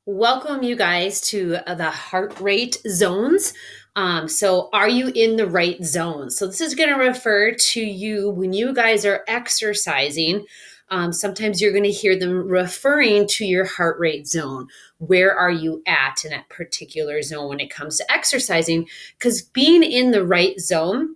Welcome you guys to the heart rate zones. So are you in the right zone? So this is going to refer to you when you guys are exercising. Sometimes you're going to hear them referring to your heart rate zone. Where are you at in that particular zone when it comes to exercising? Because being in the right zone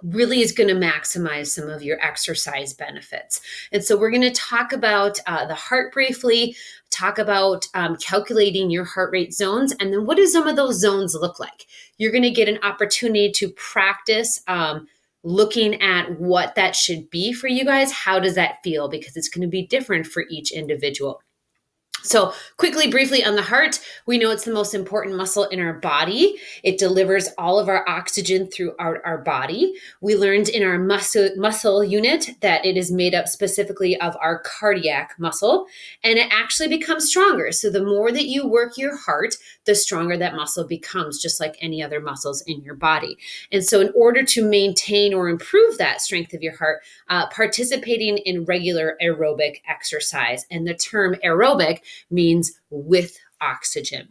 really is going to maximize some of your exercise benefits. And so we're going to talk about the heart briefly, talk about calculating your heart rate zones, and then what do some of those zones look like? You're going to get an opportunity to practice looking at what that should be for you guys. How does that feel? Because it's going to be different for each individual. So quickly, briefly on the heart, we know it's the most important muscle in our body. It delivers all of our oxygen throughout our body. We learned in our muscle unit that it is made up specifically of our cardiac muscle, and it actually becomes stronger. So the more that you work your heart, the stronger that muscle becomes, just like any other muscles in your body. And so in order to maintain or improve that strength of your heart, participating in regular aerobic exercise, and the term aerobic means with oxygen.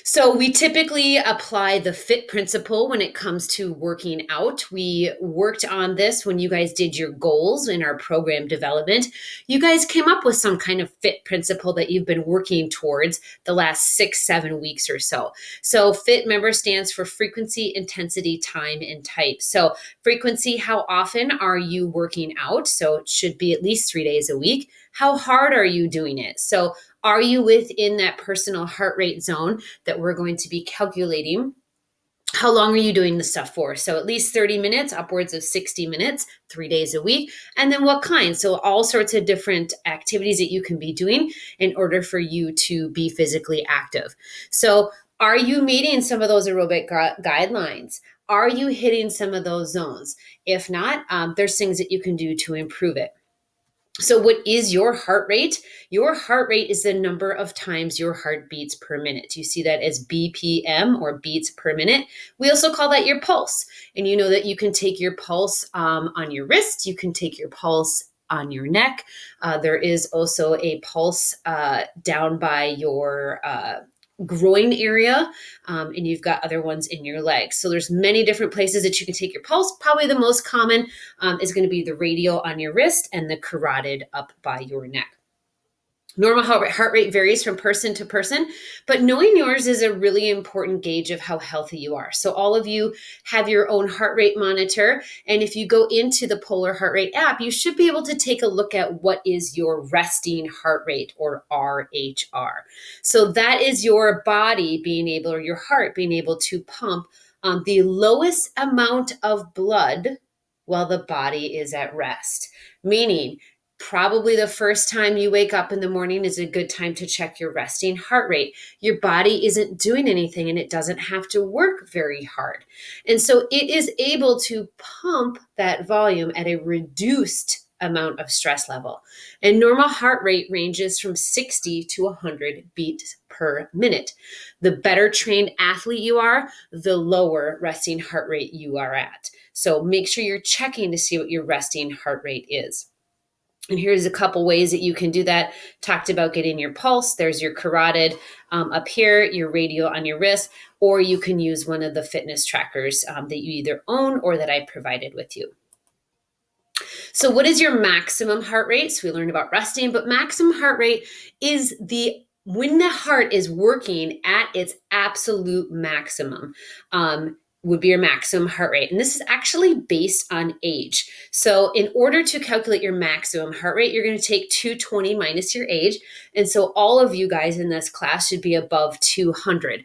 So we typically apply the FIT principle when it comes to working out. We worked on this when you guys did your goals in our program development. You guys came up with some kind of FIT principle that you've been working towards the last 6-7 weeks or so. So FIT, remember, stands for frequency, intensity, time, and type. So frequency, how often are you working out? So it should be at least 3 days a week. How hard are you doing it? So are you within that personal heart rate zone that we're going to be calculating? How long are you doing the stuff for? So at least 30 minutes, upwards of 60 minutes, 3 days a week. And then what kind? So all sorts of different activities that you can be doing in order for you to be physically active. So are you meeting some of those aerobic guidelines? Are you hitting some of those zones? If not, there's things that you can do to improve it. So what is your heart rate? Your heart rate is the number of times your heart beats per minute. You see that as BPM, or beats per minute. We also call that your pulse. And you know that you can take your pulse on your wrist. You can take your pulse on your neck. There is also a pulse down by your groin area, and you've got other ones in your legs. So there's many different places that you can take your pulse. Probably the most common is going to be the radial on your wrist and the carotid up by your neck. Normal heart rate varies from person to person, but knowing yours is a really important gauge of how healthy you are. So all of you have your own heart rate monitor. And if you go into the Polar Heart Rate app, you should be able to take a look at what is your resting heart rate, or RHR. So that is your body being able, or your heart being able to pump the lowest amount of blood while the body is at rest. Meaning, probably the first time you wake up in the morning is a good time to check your resting heart rate. Your body isn't doing anything and it doesn't have to work very hard. And so it is able to pump that volume at a reduced amount of stress level. And normal heart rate ranges from 60 to 100 beats per minute. The better trained athlete you are, the lower resting heart rate you are at. So make sure you're checking to see what your resting heart rate is. And here's a couple ways that you can do that. Talked about getting your pulse. There's your carotid up here, your radial on your wrist, or you can use one of the fitness trackers that you either own or that I provided with you. So what is your maximum heart rate? So we learned about resting, but maximum heart rate is when the heart is working at its absolute maximum. Would be your maximum heart rate. And this is actually based on age. So in order to calculate your maximum heart rate, you're going to take 220 minus your age. And so all of you guys in this class should be above 200.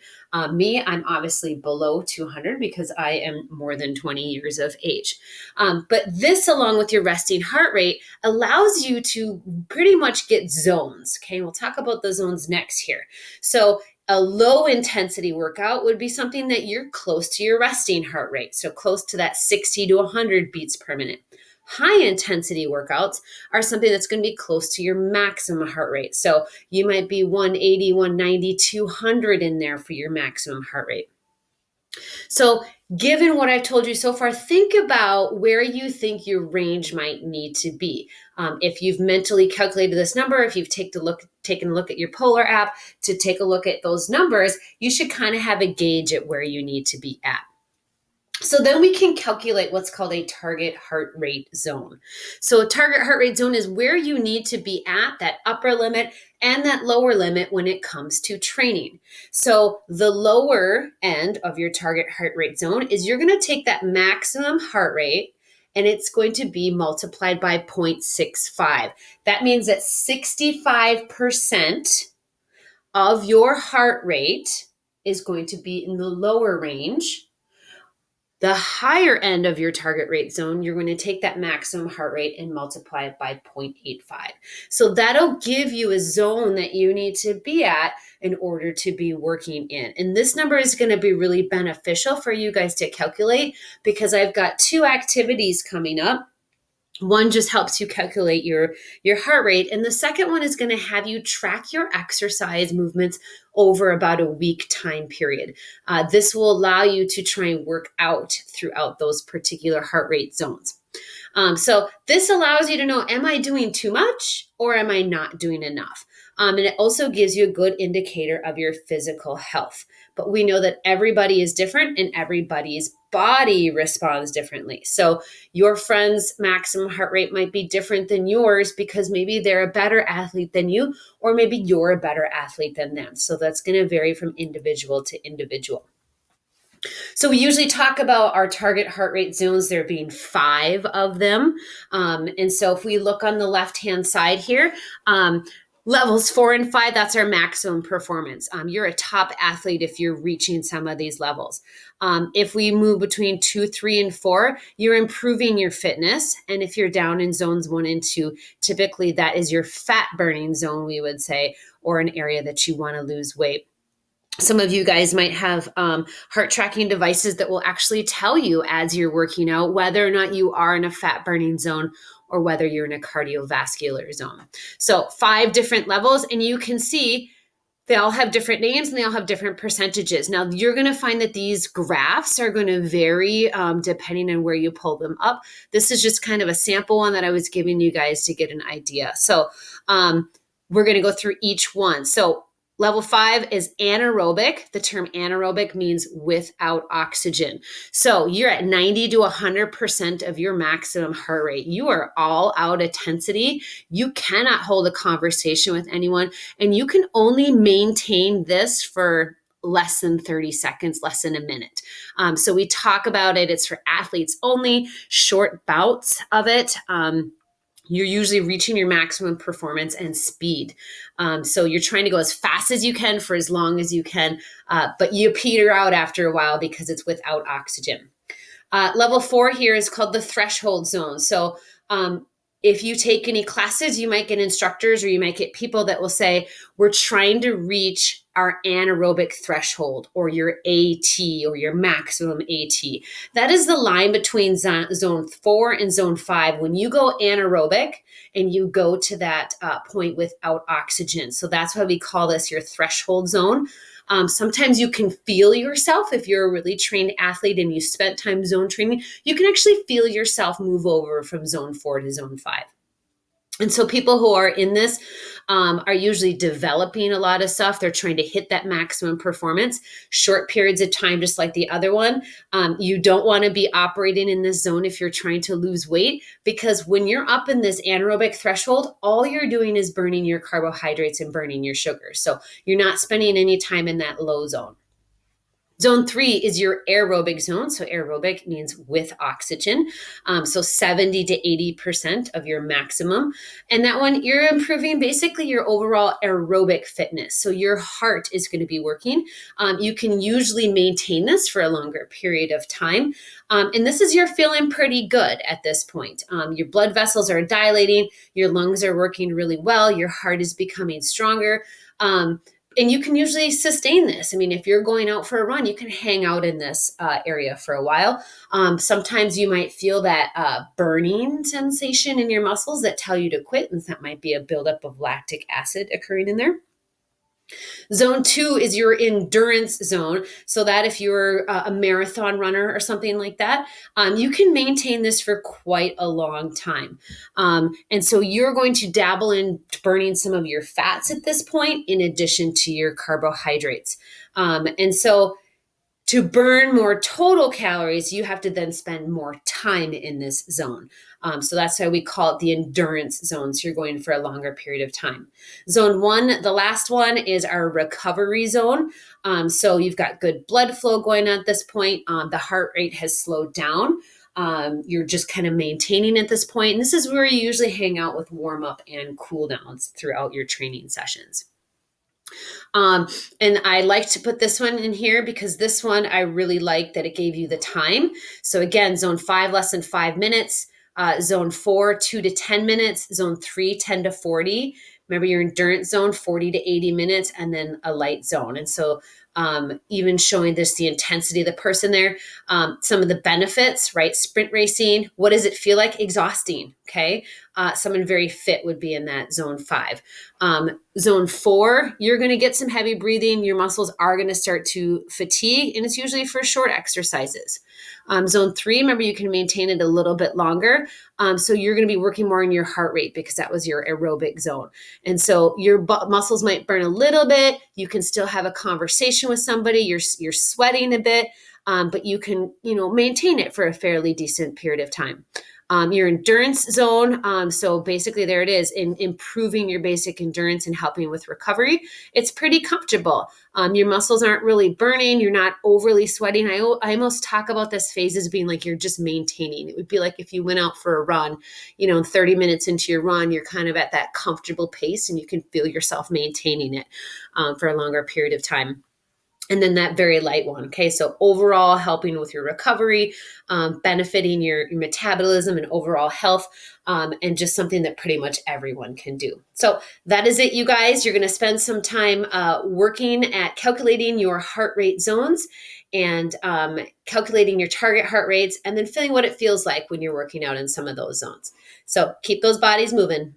Me, I'm obviously below 200 because I am more than 20 years of age. But this, along with your resting heart rate, allows you to pretty much get zones. Okay, we'll talk about the zones next here. So a low intensity workout would be something that you're close to your resting heart rate, so close to that 60 to 100 beats per minute. High intensity workouts are something that's going to be close to your maximum heart rate. So you might be 180, 190, 200 in there for your maximum heart rate. So given what I've told you so far, think about where you think your range might need to be. If you've mentally calculated this number, if you've taken a look at your Polar app to take a look at those numbers, you should kind of have a gauge at where you need to be at. So then we can calculate what's called a target heart rate zone. So a target heart rate zone is where you need to be at, that upper limit and that lower limit when it comes to training. So the lower end of your target heart rate zone is you're going to take that maximum heart rate and it's going to be multiplied by 0.65. That means that 65% of your heart rate is going to be in the lower range. The higher end of your target rate zone, you're going to take that maximum heart rate and multiply it by 0.85. So that'll give you a zone that you need to be at in order to be working in. And this number is going to be really beneficial for you guys to calculate because I've got 2 activities coming up. One just helps you calculate your heart rate. And the second one is going to have you track your exercise movements over about a week time period. This will allow you to try and work out throughout those particular heart rate zones. So this allows you to know, am I doing too much or am I not doing enough? And it also gives you a good indicator of your physical health. But we know that everybody is different and everybody's body responds differently. So your friend's maximum heart rate might be different than yours because maybe they're a better athlete than you, or maybe you're a better athlete than them. So that's going to vary from individual to individual. So we usually talk about our target heart rate zones, there being 5 of them. And so if we look on the left-hand side here, levels 4 and 5, that's our maximum performance. You're a top athlete if you're reaching some of these levels. If we move between 2, 3, and 4, you're improving your fitness. And if you're down in zones 1 and 2, typically that is your fat burning zone, we would say, or an area that you want to lose weight. Some of you guys might have heart tracking devices that will actually tell you as you're working out whether or not you are in a fat burning zone or whether you're in a cardiovascular zone. So 5 different levels, and you can see they all have different names and they all have different percentages. Now, you're going to find that these graphs are going to vary depending on where you pull them up. This is just kind of a sample one that I was giving you guys to get an idea. So we're going to go through each one. So level 5 is anaerobic. The term anaerobic means without oxygen. So you're at 90 to 100% of your maximum heart rate. You are all out intensity. You cannot hold a conversation with anyone, and you can only maintain this for less than 30 seconds, less than a minute. So we talk about it. It's for athletes only, short bouts of it. You're usually reaching your maximum performance and speed. So you're trying to go as fast as you can for as long as you can, but you peter out after a while because it's without oxygen. Level 4 here is called the threshold zone. So if you take any classes, you might get instructors or you might get people that will say, we're trying to reach our anaerobic threshold or your AT or your maximum AT. That is the line between zone 4 and zone 5. When you go anaerobic and you go to that point without oxygen. So that's why we call this your threshold zone. Sometimes you can feel yourself if you're a really trained athlete and you spent time zone training, you can actually feel yourself move over from zone 4 to zone 5. And so people who are in this are usually developing a lot of stuff. They're trying to hit that maximum performance, short periods of time, just like the other one. You don't want to be operating in this zone if you're trying to lose weight, because when you're up in this anaerobic threshold, all you're doing is burning your carbohydrates and burning your sugar. So you're not spending any time in that low zone. Zone 3 is your aerobic zone. So aerobic means with oxygen. So 70 to 80% of your maximum. And that one, you're improving basically your overall aerobic fitness. So your heart is going to be working. You can usually maintain this for a longer period of time. And this is you're feeling pretty good at this point. Your blood vessels are dilating. Your lungs are working really well. Your heart is becoming stronger. And you can usually sustain this. I mean, if you're going out for a run, you can hang out in this area for a while. Sometimes you might feel that burning sensation in your muscles that tell you to quit, and that might be a buildup of lactic acid occurring in there. Zone 2 is your endurance zone. So that if you're a marathon runner or something like that, you can maintain this for quite a long time. And so you're going to dabble in burning some of your fats at this point, in addition to your carbohydrates. And so to burn more total calories, you have to then spend more time in this zone. So that's why we call it the endurance zone. So you're going for a longer period of time. Zone 1, the last one, is our recovery zone. So you've got good blood flow going on at this point. The heart rate has slowed down. You're just kind of maintaining at this point. And this is where you usually hang out with warm up and cool downs throughout your training sessions. And I like to put this one in here because this one I really like that it gave you the time. So again, zone 5, less than 5 minutes. Zone 4, 2 to 10 minutes. Zone 3, 10 to 40. Remember your endurance zone, 40 to 80 minutes, and then a light zone. And so even showing this, the intensity of the person there, some of the benefits, right? Sprint racing, what does it feel like? Exhausting, okay? Someone very fit would be in that zone 5. Zone 4, you're going to get some heavy breathing. Your muscles are going to start to fatigue, and it's usually for short exercises. Zone 3, remember, you can maintain it a little bit longer. So you're going to be working more in your heart rate because that was your aerobic zone. And so your muscles might burn a little bit. You can still have a conversation with somebody. You're sweating a bit, but you can, maintain it for a fairly decent period of time. Your endurance zone. So basically there it is, in improving your basic endurance and helping with recovery. It's pretty comfortable. Your muscles aren't really burning. You're not overly sweating. I almost talk about this phase as being like you're just maintaining. It would be like if you went out for a run, 30 minutes into your run, you're kind of at that comfortable pace and you can feel yourself maintaining it for a longer period of time. And then that very light one. Okay. So overall helping with your recovery, benefiting your metabolism and overall health, and just something that pretty much everyone can do. So that is it, you guys. You're going to spend some time working at calculating your heart rate zones and calculating your target heart rates, and then feeling what it feels like when you're working out in some of those zones. So keep those bodies moving.